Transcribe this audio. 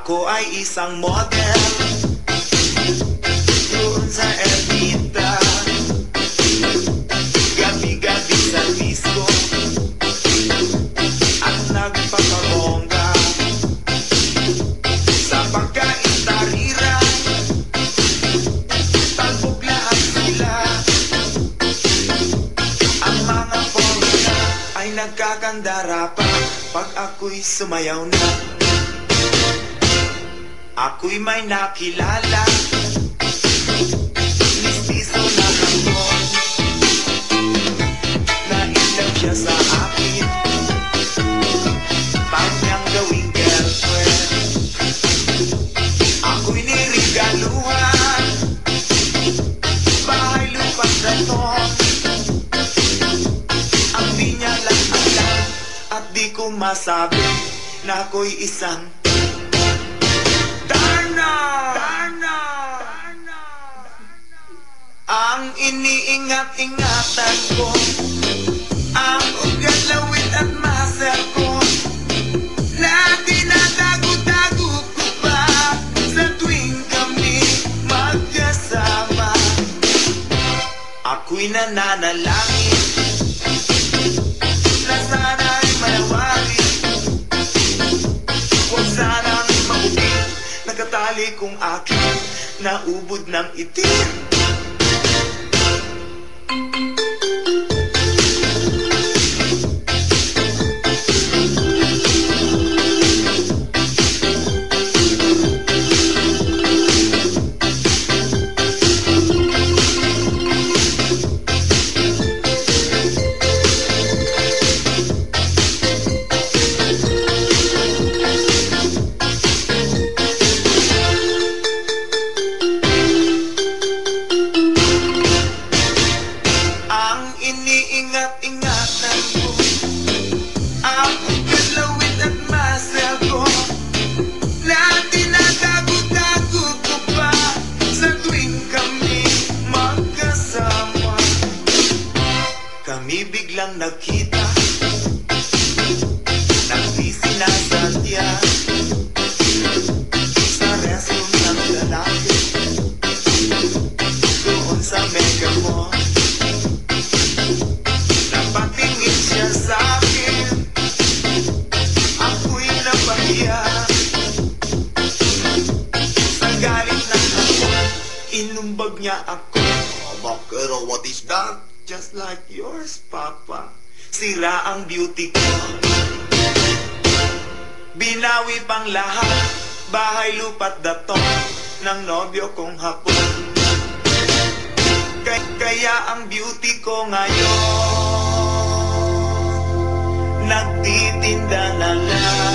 Ako ay isang model doon sa Ermita, gabi-gabi sa disco at nagpapabongga sa pagkain-tariran. Talbog lahat sila. Ang mga formula ay nagkakandara pa pag ako'y sumayaw na. Ako'y may nakilala, mistiso na hanggon, na-inlove siya sa akin, pag niyang gawing girlfriend. Ako'y nirigaluhan, bahay lupas na to, ang di niya lang alam at di ko masabi na ako'y isang ang iniingat-ingatan ko, ang ugalawit at muscle ko, na tinatago-tago ko pa sa tuwing kami magkasama. Ako'y nananalangin na sana'y manawari, huwag sanang maubig, nagkatali kong aking naubod ng itim. Iniingat-ingatan ko, ang ugalawit at muscle ko, na tinatago-tago ko pa sa tuwing kami magkasama. Kami biglang nagkita, nagsisinasadya sa restroom ng lalaki doon sa Mega Mall. Napatingin siya sa akin, ako'y napahiya. Sa galit ng hapon, inumbag niya ako. Bakero, what is that? Just like yours, Papa. Sira ang beauty ko, binawi pang lahat, bahay lupa't dato ng nobyo kong hapon. Kaya ang beauty ko ngayon nagtitinda na lang.